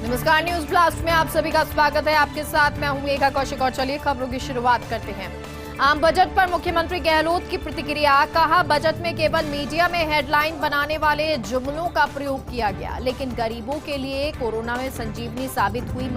नमस्कार, news blast में आप सभी का स्वागत है। आपके साथ मैं हूं मेघा कौशिक और चलिए खबरों की शुरुआत करते हैं। आम बजट पर मुख्यमंत्री गहलोत की प्रतिक्रिया। कहा, बजट में केवल मीडिया में हेडलाइन बनाने वाले जुमलों का प्रयोग किया गया, लेकिन गरीबों के लिए कोरोना में संजीवनी साबित हुई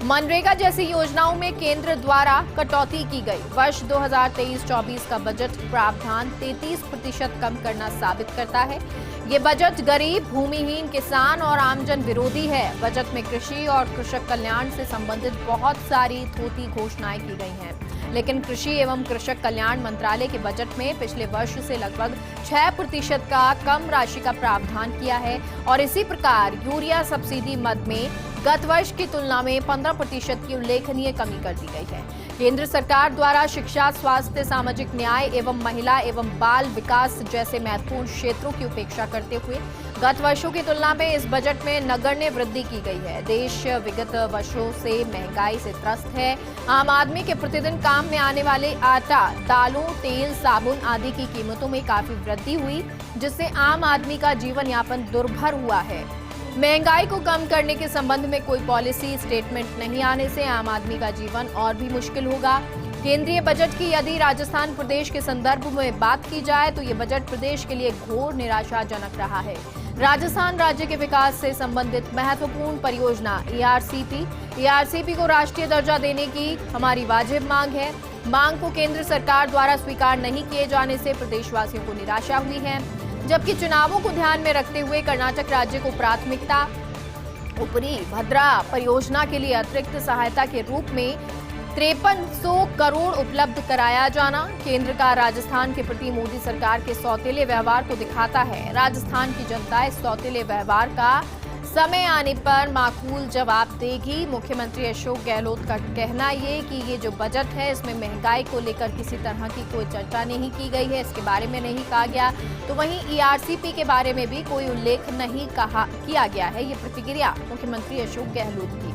मनरेगा जैसी योजनाओं में केंद्र द्वारा कटौती की गई। वर्ष 2023-24 का बजट प्रावधान 33% कम करना साबित करता है। ये बजट गरीब, भूमिहीन, किसान और आमजन विरोधी है। बजट में कृषि और कृषक कल्याण से संबंधित बहुत सारी थोथी घोषणाएं की गई हैं, लेकिन कृषि एवं कृषक कल्याण मंत्रालय के बजट में पिछले वर्ष से लगभग 6% का कम राशि का प्रावधान किया है और इसी प्रकार यूरिया सब्सिडी मद में गत वर्ष की तुलना में 15% की उल्लेखनीय कमी कर दी गई है। केंद्र सरकार द्वारा शिक्षा, स्वास्थ्य, सामाजिक न्याय एवं महिला एवं बाल विकास जैसे महत्वपूर्ण क्षेत्रों की उपेक्षा करते हुए गत वर्षों की तुलना में इस बजट में नगण्य वृद्धि की गई है। देश विगत वर्षों से महंगाई से त्रस्त है। आम आदमी के प्रतिदिन काम में आने वाले आटा, दालों, तेल, साबुन आदि की कीमतों में काफी वृद्धि हुई, जिससे आम आदमी का जीवन यापन दुर्भर हुआ है। महंगाई को कम करने के संबंध में कोई पॉलिसी स्टेटमेंट नहीं आने से आम आदमी का जीवन और भी मुश्किल होगा। केंद्रीय बजट की यदि राजस्थान प्रदेश के संदर्भ में बात की जाए तो ये बजट प्रदेश के लिए घोर निराशाजनक रहा है। राजस्थान राज्य के विकास से संबंधित महत्वपूर्ण परियोजना ईआरसीपी को राष्ट्रीय दर्जा देने की हमारी वाजिब मांग है। मांग को केंद्र सरकार द्वारा स्वीकार नहीं किए जाने से प्रदेशवासियों को निराशा हुई है, जबकि चुनावों को ध्यान में रखते हुए कर्नाटक राज्य को प्राथमिकता ऊपरी भद्रा परियोजना के लिए अतिरिक्त सहायता के रूप में 5300 करोड़ उपलब्ध कराया जाना केंद्र का राजस्थान के प्रति मोदी सरकार के सौतेले व्यवहार को दिखाता है। राजस्थान की जनता इस सौतेले व्यवहार का समय आने पर माकूल जवाब देगी। मुख्यमंत्री अशोक गहलोत का कहना ये कि ये जो बजट है इसमें महंगाई को लेकर किसी तरह की कोई चर्चा नहीं की गई है, इसके बारे में नहीं कहा गया। तो वहीं ईआरसीपी के बारे में भी कोई उल्लेख नहीं किया गया है। ये प्रतिक्रिया मुख्यमंत्री अशोक गहलोत की।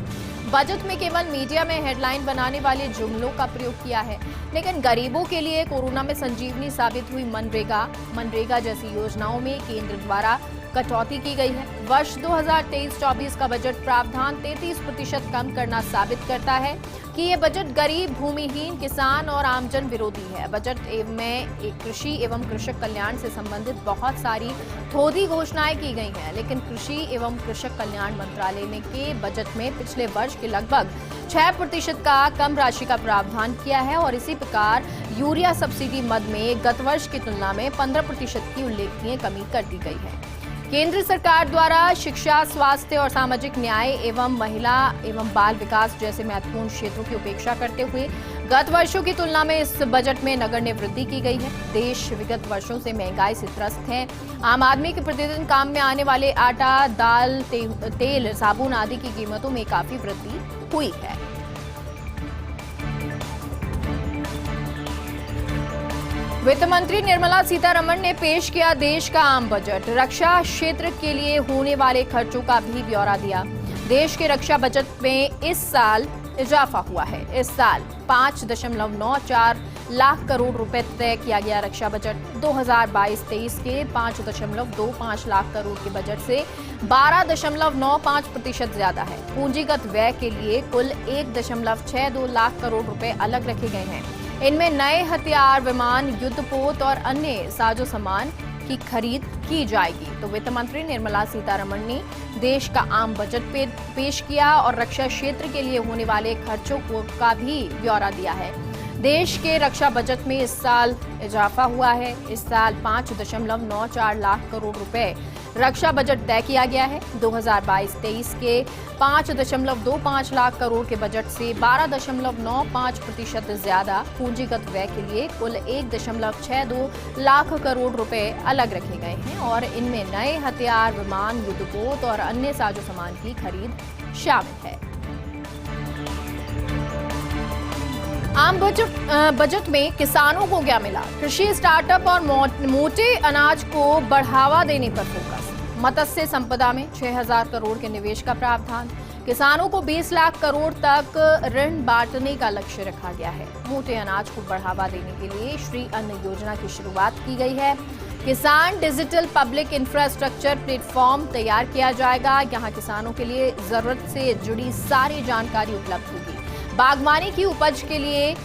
बजट में केवल मीडिया में हेडलाइन बनाने वाले जुमलों का प्रयोग किया है, लेकिन गरीबों के लिए कोरोना में संजीवनी साबित हुई मनरेगा जैसी योजनाओं में केंद्र द्वारा कटौती की गई है। वर्ष 2023-24 का बजट प्रावधान 33% कम करना साबित करता है कि ये बजट गरीब, भूमिहीन, किसान और आमजन विरोधी है। बजट में कृषि एवं कृषक कल्याण से संबंधित बहुत सारी थोथी घोषणाएं की गई हैं, लेकिन कृषि एवं कृषक कल्याण मंत्रालय के बजट में पिछले वर्ष के लगभग 6% का कम राशि का प्रावधान किया है और इसी प्रकार यूरिया सब्सिडी मद में गत वर्ष की तुलना में 15% की उल्लेखनीय कमी कर दी गई है। केंद्र सरकार द्वारा शिक्षा, स्वास्थ्य और सामाजिक न्याय एवं महिला एवं बाल विकास जैसे महत्वपूर्ण क्षेत्रों की उपेक्षा करते हुए गत वर्षों की तुलना में इस बजट में नगण्य वृद्धि की गई है। देश विगत वर्षों से महंगाई से त्रस्त है। आम आदमी के प्रतिदिन काम में आने वाले आटा, दाल, तेल, साबुन आदि की कीमतों में काफी वृद्धि हुई है। वित्त मंत्री निर्मला सीतारमण ने पेश किया देश का आम बजट। रक्षा क्षेत्र के लिए होने वाले खर्चों का भी ब्यौरा दिया। देश के रक्षा बजट में इस साल इजाफा हुआ है। इस साल 5.94 लाख करोड़ रुपए तय किया गया। रक्षा बजट 2022-23 के 5.25 लाख करोड़ के बजट से 12.95% ज्यादा है। पूंजीगत व्यय के लिए कुल 1.62 लाख करोड़ रुपए अलग रखे गए हैं। इनमें नए हथियार, विमान, युद्धपोत और अन्य साजो सामान की खरीद की जाएगी। तो वित्त मंत्री निर्मला सीतारमण ने देश का आम बजट पेश किया और रक्षा क्षेत्र के लिए होने वाले खर्चों का भी ब्यौरा दिया है। देश के रक्षा बजट में इस साल इजाफा हुआ है। इस साल 5.94 लाख करोड़ रुपए रक्षा बजट तय किया गया है। 2022-23 के 5.25 लाख करोड़ के बजट से 12.95% ज्यादा। पूंजीगत व्यय के लिए कुल 1.62 लाख करोड़ रुपए अलग रखे गए हैं और इनमें नए हथियार, विमान, युद्धपोत और अन्य साजो सामान की खरीद शामिल है। आम बजट में किसानों को क्या मिला? कृषि स्टार्टअप और मोटे अनाज को बढ़ावा देने पर फोकस। मत्स्य संपदा में 6000 करोड़ के निवेश का प्रावधान। किसानों को 20 लाख करोड़ तक ऋण बांटने का लक्ष्य रखा गया है। मोटे अनाज को बढ़ावा देने के लिए श्री अन्न योजना की शुरुआत की गई है। किसान डिजिटल पब्लिक इंफ्रास्ट्रक्चर प्लेटफॉर्म तैयार किया जाएगा। यहां किसानों के लिए जरूरत से जुड़ी सारी जानकारी उपलब्ध होगी। बागवानी की उपज के लिए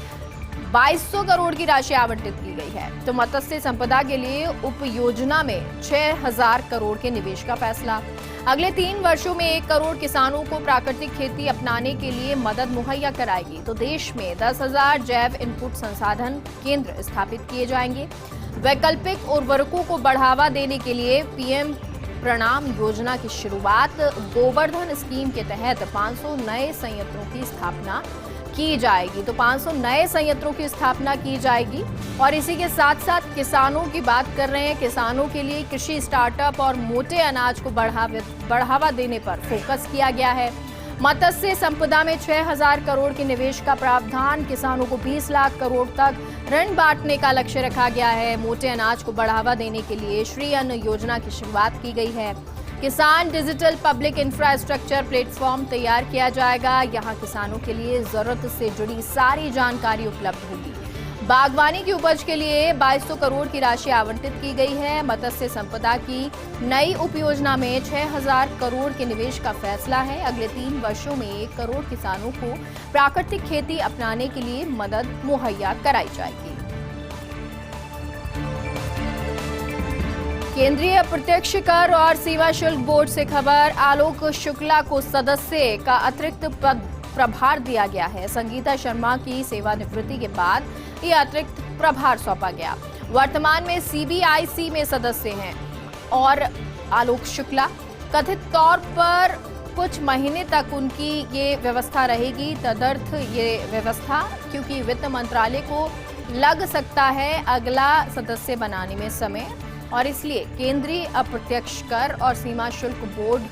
2200 करोड़ की राशि आवंटित की गई है। तो मत्स्य संपदा के लिए उप योजना में 6000 करोड़ के निवेश का फैसला। अगले 3 वर्षों में 1 करोड़ किसानों को प्राकृतिक खेती अपनाने के लिए मदद मुहैया कराएगी। तो देश में 10,000 जैव इनपुट संसाधन केंद्र स्थापित किए जाएंगे। वैकल्पिक उर्वरकों को बढ़ावा देने के लिए पीएम प्रणाम योजना की शुरुआत। गोवर्धन स्कीम के तहत 500 नए संयंत्रों की स्थापना की जाएगी। तो 500 नए संयंत्रों की स्थापना की जाएगी। और इसी के साथ साथ किसानों की बात कर रहे हैं। किसानों के लिए कृषि स्टार्टअप और मोटे अनाज को बढ़ावा देने पर फोकस किया गया है। मत्स्य संपदा में 6000 करोड़ के निवेश का प्रावधान। किसानों को 20 लाख करोड़ तक ऋण बांटने का लक्ष्य रखा गया है। मोटे अनाज को बढ़ावा देने के लिए श्री अन्न योजना की शुरुआत की गई है। किसान डिजिटल पब्लिक इंफ्रास्ट्रक्चर प्लेटफॉर्म तैयार किया जाएगा। यहां किसानों के लिए जरूरत से जुड़ी सारी जानकारी उपलब्ध होगी। बागवानी की उपज के लिए 2200 करोड़ की राशि आवंटित की गई है। मत्स्य संपदा की नई उपयोजना में 6000 करोड़ के निवेश का फैसला है। अगले 3 वर्षों में 1 करोड़ किसानों को प्राकृतिक खेती अपनाने के लिए मदद मुहैया कराई जाएगी। केंद्रीय अप्रत्यक्ष कर और सीमा शुल्क बोर्ड से खबर। आलोक शुक्ला को सदस्य का अतिरिक्त प्रभार दिया गया है। संगीता शर्मा की सेवानिवृत्ति के बाद ये अतिरिक्त प्रभार सौंपा गया। वर्तमान में सीबीआईसी में सदस्य हैं और आलोक शुक्ला कथित तौर पर कुछ महीने तक उनकी ये व्यवस्था रहेगी। तदर्थ ये व्यवस्था क्योंकि वित्त मंत्रालय को लग सकता है अगला सदस्य बनाने में समय, और इसलिए केंद्रीय अप्रत्यक्ष कर और सीमा शुल्क बोर्ड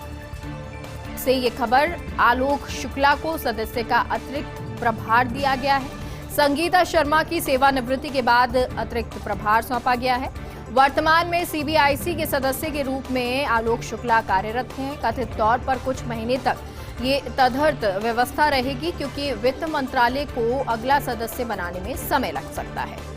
से ये खबर। आलोक शुक्ला को सदस्य का अतिरिक्त प्रभार दिया गया है। संगीता शर्मा की सेवानिवृत्ति के बाद अतिरिक्त प्रभार सौंपा गया है। वर्तमान में सीबीआईसी के सदस्य के रूप में आलोक शुक्ला कार्यरत हैं। कथित तौर पर कुछ महीने तक ये तदर्थ व्यवस्था रहेगी क्योंकि वित्त मंत्रालय को अगला सदस्य बनाने में समय लग सकता है।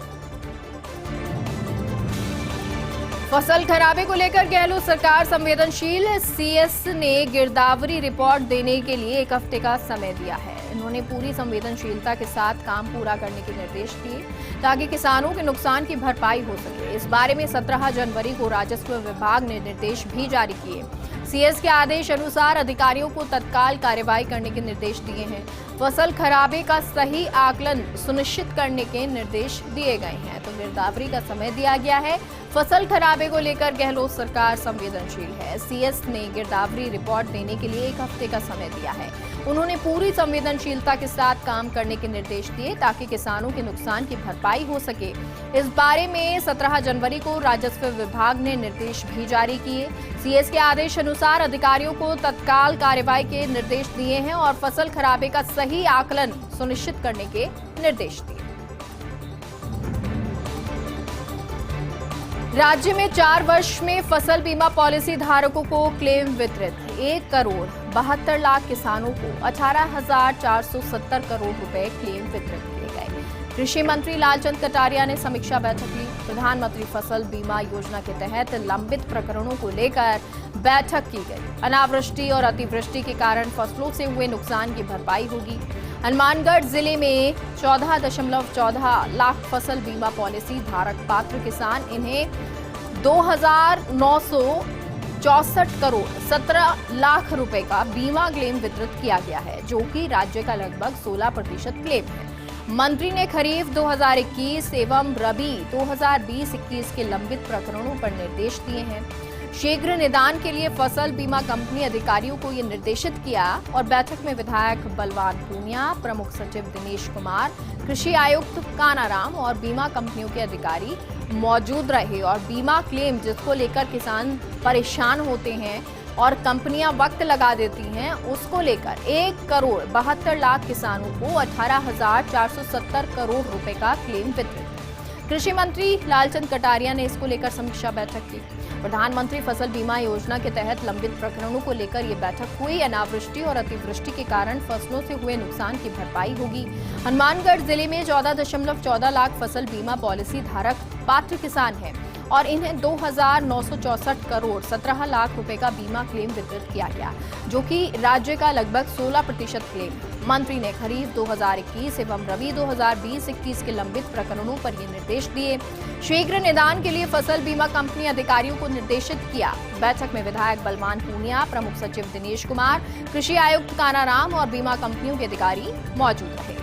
फसल खराबे को लेकर गहलोत सरकार संवेदनशील। सीएस ने गिरदावरी रिपोर्ट देने के लिए 1 हफ्ते का समय दिया है। उन्होंने पूरी संवेदनशीलता के साथ काम पूरा करने के निर्देश दिए ताकि किसानों के नुकसान की भरपाई हो सके। इस बारे में 17 जनवरी को राजस्व विभाग ने निर्देश भी जारी किए। सीएस के आदेश अनुसार अधिकारियों को तत्काल कार्रवाई करने के निर्देश दिए हैं। फसल खराबे का सही आकलन सुनिश्चित करने के निर्देश दिए गए हैं। तो गिरदावरी का समय दिया गया है। फसल खराबे को लेकर गहलोत सरकार संवेदनशील है। सीएस ने गिरदावरी रिपोर्ट देने के लिए 1 हफ्ते का समय दिया है। उन्होंने पूरी संवेदनशीलता के साथ काम करने के निर्देश दिए ताकि किसानों के नुकसान की भरपाई हो सके। इस बारे में 17 जनवरी को राजस्व विभाग ने निर्देश भी जारी किए। सीएस के आदेश अनुसार अधिकारियों को तत्काल कार्रवाई के निर्देश दिए हैं और फसल खराबे का सही आकलन सुनिश्चित करने के निर्देश दिए। राज्य में 4 वर्ष में फसल बीमा पॉलिसी धारकों को क्लेम वितरित। 1 करोड़ 72 लाख किसानों को 18,470 करोड़ रुपए क्लेम वितरित किए गए। कृषि मंत्री लालचंद कटारिया ने समीक्षा बैठक ली। प्रधानमंत्री फसल बीमा योजना के तहत लंबित प्रकरणों को लेकर बैठक की गई। अनावृष्टि और अतिवृष्टि के कारण फसलों से हुए नुकसान की भरपाई होगी। हनुमानगढ़ जिले में 14.14 लाख फसल बीमा पॉलिसी धारक पात्र किसान, इन्हें 2,964 करोड़ 17 लाख रुपए का बीमा क्लेम वितरित किया गया है, जो कि राज्य का लगभग 16% क्लेम है। मंत्री ने खरीफ 2021 एवं रबी 2020-21 के लंबित प्रकरणों पर निर्देश दिए हैं। शीघ्र निदान के लिए फसल बीमा कंपनी अधिकारियों को ये निर्देशित किया और बैठक में विधायक बलवान पूनिया, प्रमुख सचिव दिनेश कुमार, कृषि आयुक्त कानाराम और बीमा कंपनियों के अधिकारी मौजूद रहे। और बीमा क्लेम जिसको लेकर किसान परेशान होते हैं और कंपनियां वक्त लगा देती हैं, उसको लेकर 1 करोड़ 72 लाख किसानों को 18,470 करोड़ रुपए का क्लेम वितरित। कृषि मंत्री लालचंद कटारिया ने इसको लेकर समीक्षा बैठक की। प्रधानमंत्री फसल बीमा योजना के तहत लंबित प्रकरणों को लेकर ये बैठक हुई। अनावृष्टि और अतिवृष्टि के कारण फसलों से हुए नुकसान की भरपाई होगी। हनुमानगढ़ जिले में 14.14 लाख फसल बीमा पॉलिसी धारक पात्र किसान हैं और इन्हें 2,964 करोड़ 17 लाख रुपए का बीमा क्लेम वितरित किया गया, जो कि राज्य का लगभग 16% क्लेम। मंत्री ने खरीफ 2021 एवं रबी 2020-21 के लंबित प्रकरणों पर ये निर्देश दिए। शीघ्र निदान के लिए फसल बीमा कंपनी अधिकारियों को निर्देशित किया। बैठक में विधायक बलवान पूनिया, प्रमुख सचिव दिनेश कुमार, कृषि आयुक्त कानाराम और बीमा कंपनियों के अधिकारी मौजूद रहे।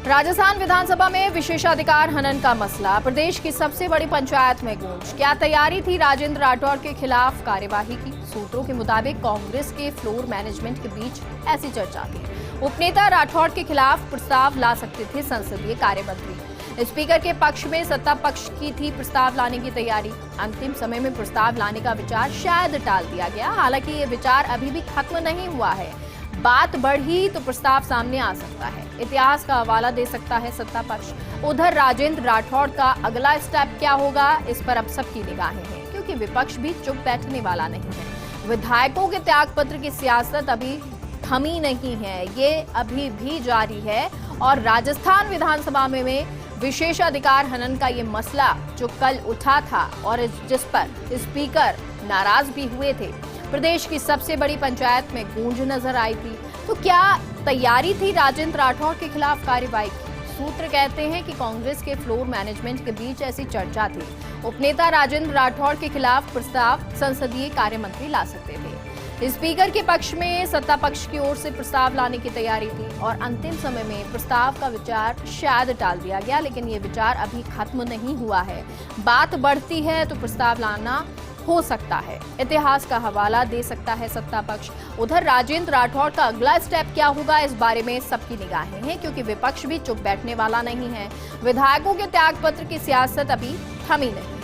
राजस्थान विधानसभा में विशेषाधिकार हनन का मसला, प्रदेश की सबसे बड़ी पंचायत में गूंज। क्या तैयारी थी राजेंद्र राठौड़ के खिलाफ कार्यवाही की? सूत्रों के मुताबिक कांग्रेस के फ्लोर मैनेजमेंट के बीच ऐसी चर्चा थी। उपनेता राठौड़ के खिलाफ प्रस्ताव ला सकते थे संसदीय कार्य मंत्री। स्पीकर के पक्ष में सत्ता पक्ष की थी प्रस्ताव लाने की तैयारी। अंतिम समय में प्रस्ताव लाने का विचार शायद टाल दिया गया। हालांकि ये विचार अभी भी खत्म नहीं हुआ है। बात बढ़ी तो प्रस्ताव सामने आ सकता है। इतिहास का हवाला दे सकता है सत्ता पक्ष। उधर राजेंद्र राठौड़ का अगला स्टेप क्या होगा, इस पर अब सबकी निगाहें हैं, क्योंकि विपक्ष भी चुप बैठने वाला नहीं है। विधायकों के त्यागपत्र की सियासत अभी थमी नहीं है, ये अभी भी जारी है। और राजस्थान विधानसभा में विशेषाधिकार हनन का ये मसला जो कल उठा था और जिस पर स्पीकर नाराज भी हुए थे, प्रदेश की सबसे बड़ी पंचायत में गूंज नजर आई थी। तो क्या तैयारी थी राजेंद्र राठौड़ के खिलाफ कार्रवाई की? सूत्र कहते हैं कि कांग्रेस के फ्लोर मैनेजमेंट के बीच ऐसी चर्चा थी। उपनेता राजेंद्र राठौड़ के खिलाफ प्रस्ताव संसदीय कार्य मंत्री ला सकते थे। स्पीकर के पक्ष में सत्ता पक्ष की ओर से प्रस्ताव लाने की तैयारी थी और अंतिम समय में प्रस्ताव का विचार शायद टाल दिया गया, लेकिन ये विचार अभी खत्म नहीं हुआ है। बात बढ़ती है तो प्रस्ताव लाना हो सकता है। इतिहास का हवाला दे सकता है सत्ता पक्ष। उधर राजेंद्र राठौड़ का अगला स्टेप क्या होगा, इस बारे में सबकी निगाहें हैं, क्योंकि विपक्ष भी चुप बैठने वाला नहीं है। विधायकों के त्यागपत्र की सियासत अभी थमी नहीं है।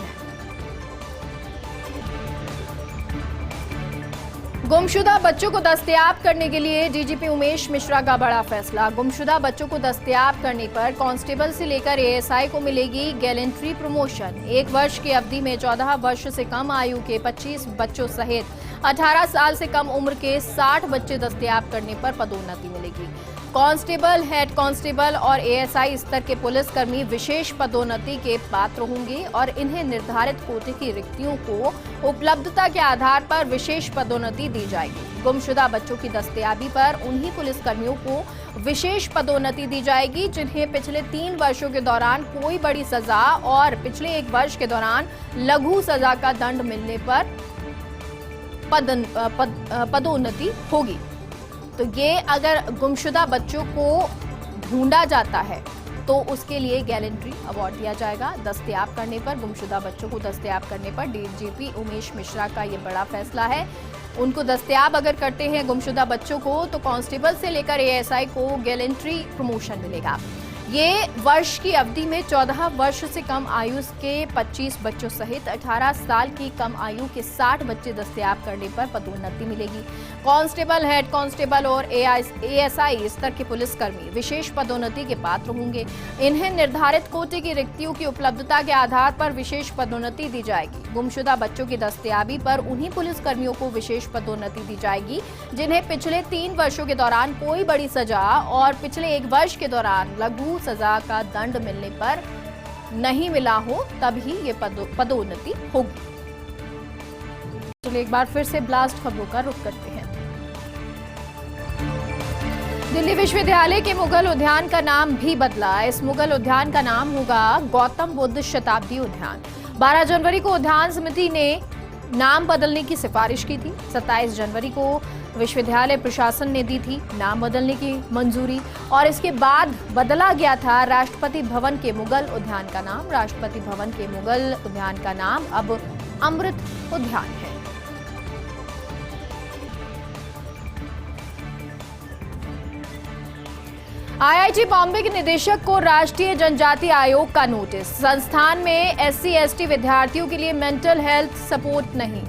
गुमशुदा बच्चों को दस्तयाब करने के लिए डीजीपी उमेश मिश्रा का बड़ा फैसला। गुमशुदा बच्चों को दस्तयाब करने पर कांस्टेबल से लेकर एएसआई को मिलेगी गैलेंट्री प्रमोशन। 1 वर्ष की अवधि में 14 वर्ष से कम आयु के 25 बच्चों सहित 18 साल से कम उम्र के 60 बच्चे दस्तयाब करने पर पदोन्नति मिलेगी। कांस्टेबल, हेड कांस्टेबल और एएसआई स्तर के पुलिसकर्मी विशेष पदोन्नति के पात्र होंगे और इन्हें निर्धारित कोटे की रिक्तियों को उपलब्धता के आधार पर विशेष पदोन्नति दी जाएगी। गुमशुदा बच्चों की दस्तयाबी पर उन्हीं पुलिसकर्मियों को विशेष पदोन्नति दी जाएगी जिन्हें पिछले 3 वर्षों के दौरान कोई बड़ी सजा और पिछले 1 वर्ष के दौरान लघु सजा का दंड मिलने पर पदोन्नति होगी। तो ये अगर गुमशुदा बच्चों को ढूंढा जाता है तो उसके लिए गैलेंट्री अवार्ड दिया जाएगा। दस्तयाब करने पर, गुमशुदा बच्चों को दस्तयाब करने पर डीजीपी उमेश मिश्रा का ये बड़ा फैसला है। उनको दस्तयाब अगर करते हैं गुमशुदा बच्चों को, तो कांस्टेबल से लेकर एएसआई को गैलेंट्री प्रमोशन मिलेगा। ये वर्ष की अवधि में 14 वर्ष से कम आयु के 25 बच्चों सहित 18 साल की कम आयु के 60 बच्चे दस्तयाब करने पर पदोन्नति मिलेगी। कांस्टेबल, हेड कांस्टेबल और एएसआई स्तर के पुलिसकर्मी विशेष पदोन्नति के पात्र होंगे। इन्हें निर्धारित कोटे की रिक्तियों की उपलब्धता के आधार पर विशेष पदोन्नति दी जाएगी। गुमशुदा बच्चों की दस्तयाबी पर उन्हीं पुलिसकर्मियों को विशेष पदोन्नति दी जाएगी जिन्हें पिछले 3 वर्षों के दौरान कोई बड़ी सजा और पिछले 1 वर्ष के दौरान लघु सजा का दंड मिलने पर नहीं मिला हो, तभी ये पदोन्नति होगी। चलिए एक बार फिर से ब्लास्ट खबरों का रुख करते हैं। दिल्ली विश्वविद्यालय के मुगल उद्यान का नाम भी बदला। इस मुगल उद्यान का नाम होगा गौतम बुद्ध शताब्दी उद्यान। 12 जनवरी को उद्यान समिति ने नाम बदलने की सिफारिश की थी। 27 जनवरी को विश्वविद्यालय प्रशासन ने दी थी नाम बदलने की मंजूरी और इसके बाद बदला गया था राष्ट्रपति भवन के मुगल उद्यान का नाम। राष्ट्रपति भवन के मुगल उद्यान का नाम अब अमृत उद्यान है। आईआईटी बॉम्बे के निदेशक को राष्ट्रीय जनजाति आयोग का नोटिस। संस्थान में SC/ST विद्यार्थियों के लिए मेंटल हेल्थ सपोर्ट नहीं।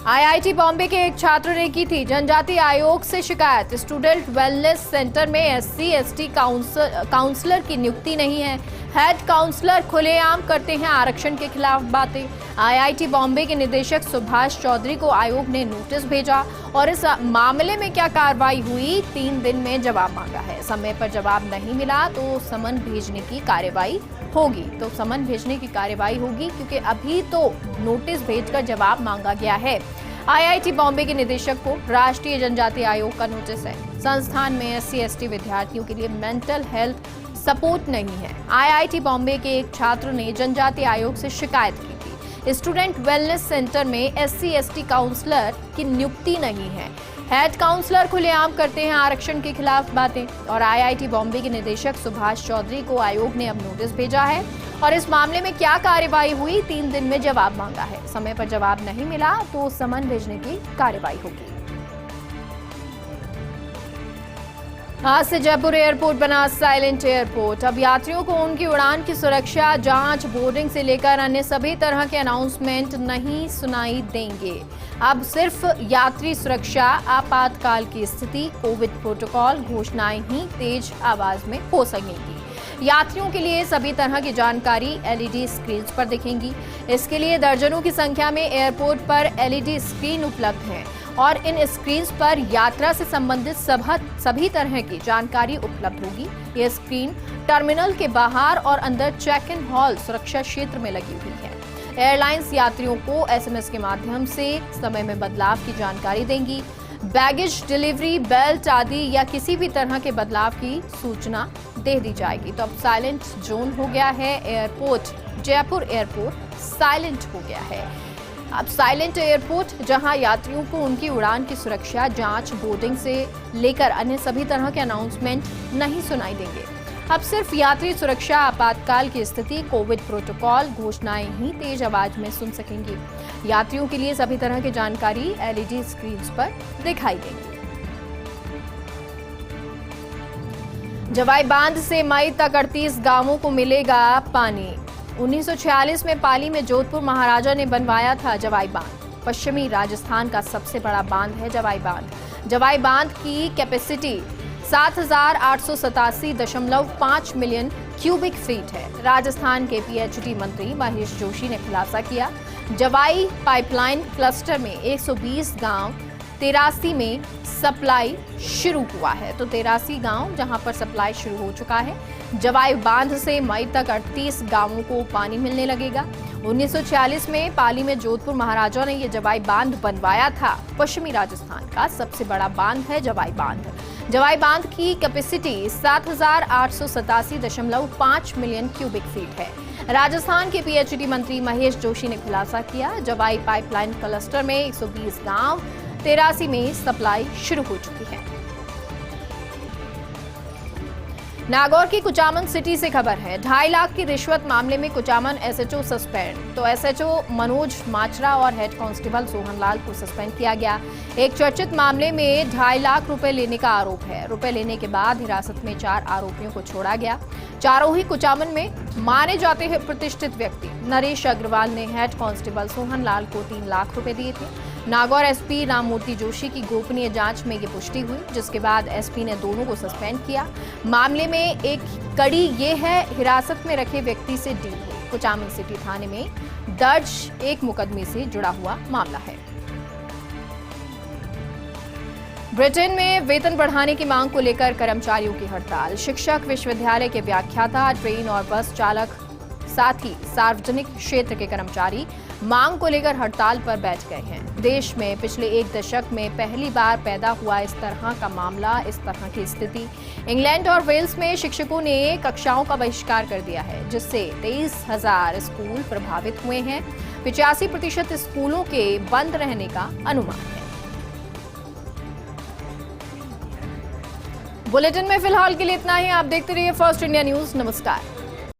आईआईटी बॉम्बे के एक छात्र ने की थी जनजाति आयोग से शिकायत। स्टूडेंट वेलनेस सेंटर में SC/ST काउंसलर की नियुक्ति नहीं है। हेड काउंसलर खुलेआम करते हैं आरक्षण के खिलाफ बातें। आईआईटी बॉम्बे के निदेशक सुभाष चौधरी को आयोग ने नोटिस भेजा और इस मामले में क्या कार्रवाई हुई, 3 दिन में जवाब मांगा है। समय पर जवाब नहीं मिला तो समन भेजने की कार्रवाई होगी। क्योंकि अभी तो नोटिस भेजकर जवाब मांगा गया है। आईआईटी बॉम्बे के निदेशक को राष्ट्रीय जनजाति आयोग का नोटिस है। संस्थान में एससी/एसटी विद्यार्थियों के लिए मेंटल हेल्थ सपोर्ट नहीं है। आईआईटी बॉम्बे के एक छात्र ने जनजाति आयोग से शिकायत की थी। स्टूडेंट वेलनेस सेंटर में एससी/एसटी काउंसलर की नियुक्ति नहीं है। हेड काउंसलर खुलेआम करते हैं आरक्षण के खिलाफ बातें और आईआईटी बॉम्बे के निदेशक सुभाष चौधरी को आयोग ने अब नोटिस भेजा है और इस मामले में क्या कार्रवाई हुई, 3 दिन में जवाब मांगा है। समय पर जवाब नहीं मिला तो समन भेजने की कार्रवाई होगी। आज से जयपुर एयरपोर्ट बना साइलेंट एयरपोर्ट। अब यात्रियों को उनकी उड़ान की सुरक्षा, जांच, बोर्डिंग से लेकर अन्य सभी तरह के अनाउंसमेंट नहीं सुनाई देंगे। अब सिर्फ यात्री सुरक्षा, आपातकाल की स्थिति, कोविड प्रोटोकॉल घोषणाएं ही तेज आवाज में हो सकेंगी। यात्रियों के लिए सभी तरह की जानकारी एलईडी स्क्रीन पर दिखेंगी। इसके लिए दर्जनों की संख्या में एयरपोर्ट पर एलईडी स्क्रीन उपलब्ध हैं और इन स्क्रीन पर यात्रा से संबंधित सभी तरह की जानकारी उपलब्ध होगी। ये स्क्रीन टर्मिनल के बाहर और अंदर चेक इन हॉल सुरक्षा क्षेत्र में लगी हुई है। एयरलाइंस यात्रियों को एसएमएस के माध्यम से समय में बदलाव की जानकारी देंगी। बैगेज डिलीवरी, बेल्ट आदि या किसी भी तरह के बदलाव की सूचना दे दी जाएगी। तो अब साइलेंट जोन हो गया है एयरपोर्ट। जयपुर एयरपोर्ट साइलेंट हो गया है। अब साइलेंट एयरपोर्ट, जहां यात्रियों को उनकी उड़ान की सुरक्षा, जांच, बोर्डिंग से लेकर अन्य सभी तरह के अनाउंसमेंट नहीं सुनाई देंगे। अब सिर्फ यात्री सुरक्षा, आपातकाल की स्थिति, कोविड प्रोटोकॉल घोषणाएं ही तेज आवाज में सुन सकेंगी। यात्रियों के लिए सभी तरह की जानकारी एलईडी स्क्रीन पर दिखाई देंगी। जवाई बांध से मई तक 38 गांवों को मिलेगा पानी। 1946 में पाली में जोधपुर महाराजा ने बनवाया था जवाई बांध। पश्चिमी राजस्थान का सबसे बड़ा बांध है जवाई बांध। जवाई बांध की कैपेसिटी 7,887.5 मिलियन क्यूबिक फीट है। राजस्थान के पीएचडी मंत्री महेश जोशी ने खुलासा किया। जवाई पाइपलाइन क्लस्टर में 120 गांव 83 में सप्लाई शुरू हुआ है। तो 83 गांव जहां पर सप्लाई शुरू हो चुका है। जवाई बांध से मई तक 38 गांवों को पानी मिलने लगेगा। 1946 में पाली में जोधपुर महाराजा ने यह जवाई बांध बनवाया था। पश्चिमी राजस्थान का सबसे बड़ा बांध है जवाई बांध। जवाई बांध की कैपेसिटी 7,887.5 मिलियन क्यूबिक फीट है। राजस्थान के पीएचडी मंत्री महेश जोशी ने खुलासा किया। जवाई पाइपलाइन क्लस्टर में 120 गांव 83 में सप्लाई शुरू हो चुकी है। नागौर की कुचामन सिटी से खबर है। 2.5 लाख की रिश्वत मामले में कुचामन एसएचओ सस्पेंड। तो एसएचओ मनोज माचरा और हेड कांस्टेबल सोहनलाल को सस्पेंड किया गया। एक चर्चित मामले में 2.5 लाख रुपए लेने का आरोप है। रुपए लेने के बाद हिरासत में 4 आरोपियों को छोड़ा गया। चारों ही कुचामन में माने जाते हैं प्रतिष्ठित व्यक्ति। नरेश अग्रवाल ने हेड कांस्टेबल सोहनलाल को 3 लाख रुपए दिए थे। नागौर एसपी राममूर्ति जोशी की गोपनीय जांच में ये पुष्टि हुई, जिसके बाद एसपी ने दोनों को सस्पेंड किया। मामले में एक कड़ी ये है, हिरासत में रखे व्यक्ति से डील हुई। कुचामन सिटी थाने में दर्ज एक मुकदमे से जुड़ा हुआ मामला है। ब्रिटेन में वेतन बढ़ाने की मांग को लेकर कर्मचारियों की हड़ताल। शिक्षक, विश्वविद्यालय के व्याख्याता, ट्रेन और बस चालक, साथ ही सार्वजनिक क्षेत्र के कर्मचारी मांग को लेकर हड़ताल पर बैठ गए हैं। देश में पिछले 1 दशक में पहली बार पैदा हुआ इस तरह का मामला, इस तरह की स्थिति। इंग्लैंड और वेल्स में शिक्षकों ने कक्षाओं का बहिष्कार कर दिया है, जिससे 23,000 स्कूल प्रभावित हुए हैं। 85% स्कूलों के बंद रहने का अनुमान है। बुलेटिन में फिलहाल के लिए इतना ही। आप देखते रहिए फर्स्ट इंडिया न्यूज। नमस्कार।